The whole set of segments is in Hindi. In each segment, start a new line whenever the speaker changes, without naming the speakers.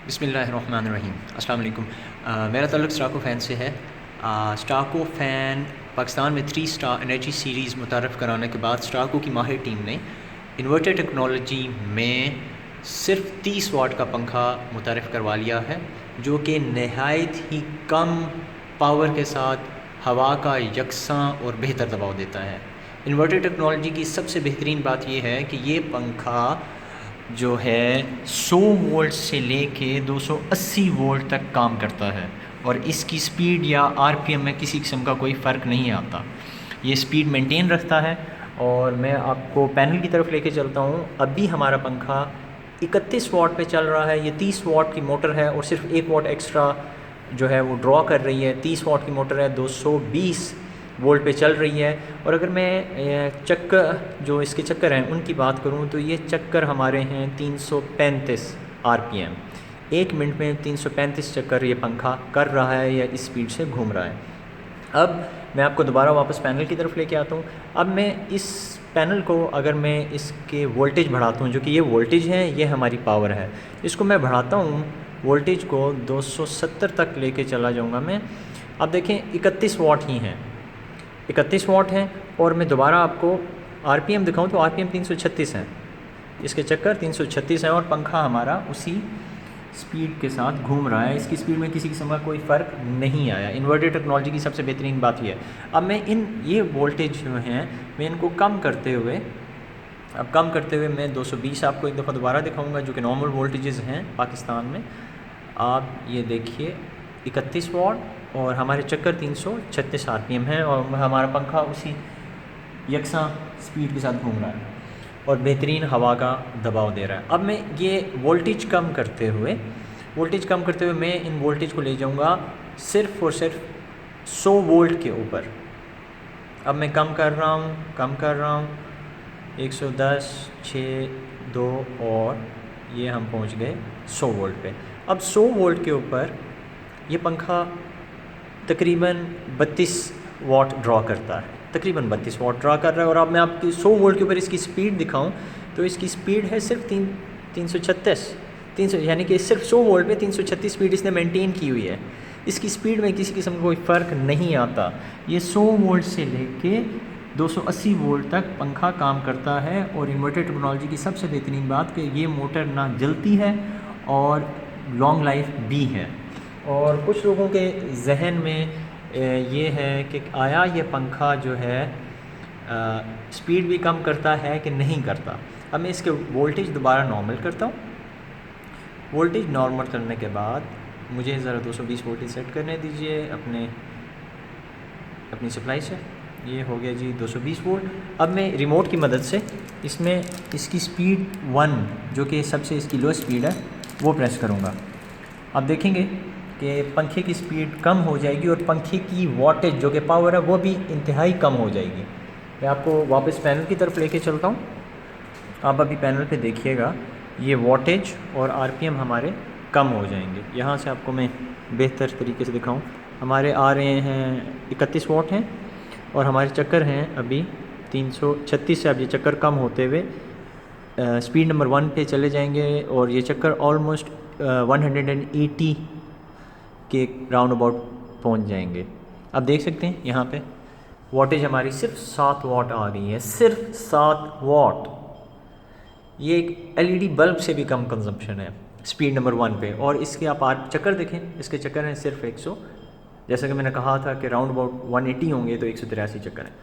बिस्मिल्लाहिर्रहमानिर्रहीम। अस्सलाम वालेकुम। मेरा ताल्लुक़ स्टाको फ़ैन से है। स्टाको फ़ैन पाकिस्तान में 3 स्टार एनर्जी सीरीज़ मुतारफ़ कराने के बाद स्टाको की माहिर टीम ने इन्वर्टर टेक्नोलॉजी में सिर्फ 30 वाट का पंखा मुतारफ़ करवा लिया है, जो कि नहायत ही कम पावर के साथ हवा का यकसां और बेहतर दबाव देता है। इन्वर्टर टेक्नोलॉजी की सबसे बेहतरीन बात यह है कि ये पंखा जो है 100 वोल्ट से लेके 280 वोल्ट तक काम करता है और इसकी स्पीड या आरपीएम में किसी किस्म का कोई फ़र्क नहीं आता। ये स्पीड मेंटेन रखता है। और मैं आपको पैनल की तरफ लेके चलता हूँ। अभी हमारा पंखा 31 वाट पे चल रहा है। ये 30 वाट की मोटर है और सिर्फ 1 वाट एक्स्ट्रा जो है वो ड्रॉ कर रही है। 30 वाट की मोटर है, 220 वोल्ट पे चल रही है। और अगर मैं चक्कर जो इसके चक्कर हैं उनकी बात करूं तो ये चक्कर हमारे हैं 335 आरपीएम। 1 मिनट में 335 चक्कर ये पंखा कर रहा है या इस स्पीड से घूम रहा है। अब मैं आपको दोबारा वापस पैनल की तरफ लेके आता हूँ। अब मैं इस पैनल को अगर मैं इसके वोल्टेज बढ़ाता हूँ, जो कि ये वोल्टेज है, ये हमारी पावर है, इसको मैं बढ़ाता हूँ वोल्टेज को 270 तक लेके चला जाऊँगा मैं। अब देखें 31 वाट ही हैं, 31 वाट हैं। और मैं दोबारा आपको आरपीएम दिखाऊं तो आरपीएम 336 हैं, इसके चक्कर 336 हैं और पंखा हमारा उसी स्पीड के साथ घूम रहा है। इसकी स्पीड में किसी किस्म का कोई फ़र्क नहीं आया। इन्वर्टर टेक्नोलॉजी की सबसे बेहतरीन बात यह है। अब मैं ये वोल्टेज जो हैं मैं इनको कम करते हुए मैं 220 आपको एक दफ़ा दोबारा दिखाऊंगा, जो कि नॉर्मल वोल्टेजेस हैं पाकिस्तान में। आप ये देखिए 31 वाट और हमारे चक्कर 336 आरपीएम है और हमारा पंखा उसी यकसां स्पीड के साथ घूम रहा है और बेहतरीन हवा का दबाव दे रहा है। अब मैं ये वोल्टेज कम करते हुए मैं इन वोल्टेज को ले जाऊंगा सिर्फ़ और सिर्फ 100 वोल्ट के ऊपर। अब मैं कम कर रहा हूँ 110, 6, 2 और ये हम पहुँच गए 100 वोल्ट पे। अब 100 वोल्ट के ऊपर ये पंखा तकरीबन 32 वाट ड्रॉ करता है, तकरीबन 32 वाट ड्रॉ कर रहा है। और अब मैं आपकी 100 वोल्ट के ऊपर इसकी स्पीड दिखाऊं तो इसकी स्पीड है सिर्फ 300, यानी कि सिर्फ 100 वोल्ट पे 336 स्पीड इसने मेंटेन की हुई है। इसकी स्पीड में किसी किस्म का कोई फ़र्क नहीं आता। ये 100 वोल्ट से लेके 280 वोल्ट तक पंखा काम करता है। और इन्वर्टर टेक्नोलॉजी की सबसे बेहतरीन बात कि ये मोटर ना जलती है और लॉन्ग लाइफ भी है। और कुछ लोगों के जहन में ये है कि आया ये पंखा जो है स्पीड भी कम करता है कि नहीं करता। अब मैं इसके वोल्टेज दोबारा नॉर्मल करता हूँ। वोल्टेज नॉर्मल करने के बाद मुझे ज़रा 220 वोल्टेज सेट करने दीजिए अपनी सप्लाई से। ये हो गया जी 220 वोल्ट। अब मैं रिमोट की मदद से इसमें इसकी स्पीड 1, जो कि सबसे इसकी लो स्पीड है, वो प्रेस करूँगा। आप देखेंगे कि पंखे की स्पीड कम हो जाएगी और पंखे की वाटेज जो कि पावर है वो भी इंतहाई कम हो जाएगी। मैं आपको वापस पैनल की तरफ लेके चलता हूँ। आप अभी पैनल पे देखिएगा ये वाटेज और आरपीएम हमारे कम हो जाएंगे। यहाँ से आपको मैं बेहतर तरीके से दिखाऊँ। हमारे आ रहे हैं 31 वाट हैं और हमारे चक्कर हैं अभी 336 से। अब ये चक्कर कम होते हुए स्पीड नंबर 1 पे चले जाएंगे और ये चक्कर ऑलमोस्ट 180 के राउंड अबाउट पहुँच जाएंगे। आप देख सकते हैं यहाँ पे वाटेज हमारी सिर्फ 7 वाट आ गई है, सिर्फ 7 वाट। ये एक एलईडी बल्ब से भी कम कंजम्पशन है स्पीड नंबर 1 पे। और इसके आप चक्कर देखें, इसके चक्कर हैं सिर्फ 100, जैसा कि मैंने कहा था कि राउंड अबाउट 180 होंगे तो 183 चक्कर हैं।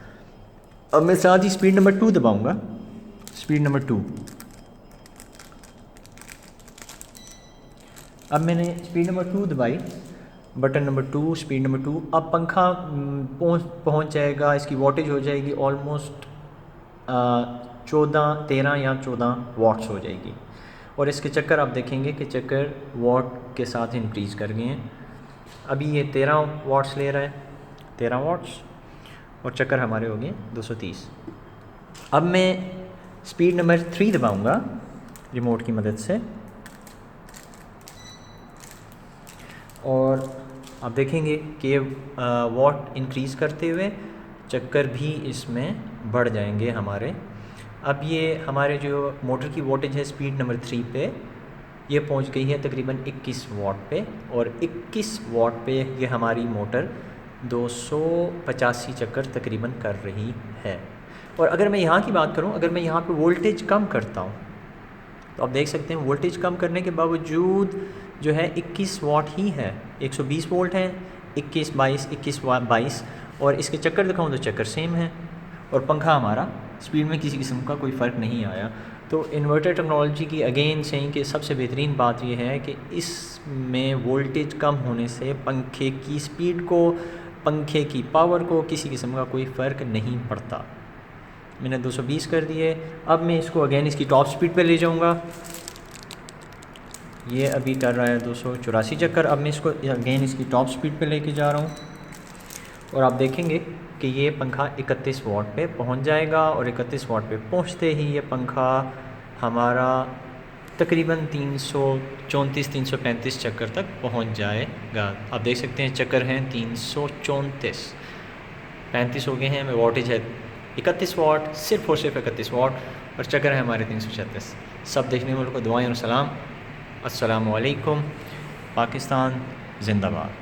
अब मैं साथ ही स्पीड नंबर 2 दबाऊँगा। स्पीड नंबर 2, अब मैंने स्पीड नंबर 2 दबाई, बटन नंबर 2, स्पीड नंबर 2। अब पंखा पहुंच जाएगा, इसकी वाटेज हो जाएगी ऑलमोस्ट 13 या 14 वाट्स हो जाएगी। और इसके चक्कर आप देखेंगे कि चक्कर वाट के साथ इंक्रीज़ कर गए हैं। अभी ये 13 वाट्स ले रहा है, 13 वाट्स, और चक्कर हमारे हो गए 230। अब मैं स्पीड नंबर 3 दबाऊँगा रिमोट की मदद से और आप देखेंगे कि वाट इंक्रीज़ करते हुए चक्कर भी इसमें बढ़ जाएंगे हमारे। अब ये हमारे जो मोटर की वोल्टेज है स्पीड नंबर 3 पे, ये पहुंच गई है तकरीबन 21 वाट पे, और 21 वाट पे ये हमारी मोटर 285 चक्कर तकरीबन कर रही है। और अगर मैं यहाँ की बात करूँ, अगर मैं यहाँ पे वोल्टेज कम करता हूँ तो आप देख सकते हैं वोल्टेज कम करने के बावजूद जो है 21 वाट ही है, 120 वोल्ट हैं, 21 22, और इसके चक्कर दिखाऊँ तो चक्कर सेम है, और पंखा हमारा स्पीड में किसी किस्म का कोई फ़र्क नहीं आया। तो इन्वर्टर टेक्नोलॉजी की अगेन सेइंग कि सबसे बेहतरीन बात यह है कि इसमें वोल्टेज कम होने से पंखे की स्पीड को, पंखे की पावर को किसी किस्म का कोई फ़र्क नहीं पड़ता। मैंने 220 कर दिए। अब मैं इसको अगेन इसकी टॉप स्पीड पे ले जाऊंगा। ये अभी कर रहा है 284 चक्कर। अब मैं इसको अगेन इसकी टॉप स्पीड पे लेके जा रहा हूँ, और आप देखेंगे कि ये पंखा 31 वाट पे पहुँच जाएगा, और 31 वाट पे पहुँचते ही ये पंखा हमारा तकरीबन 334-335 चक्कर तक पहुँच जाएगा। आप देख सकते हैं चक्कर हैं 334, 35 हो गए हैं। मैं वाटेज है 31 वाट, सिर्फ और सिर्फ 31 वाट, और चक्कर है हमारे 336। सब देखने वालों को दुआएं और सलाम। अस्सलामु अलैकुम। पाकिस्तान जिंदाबाद।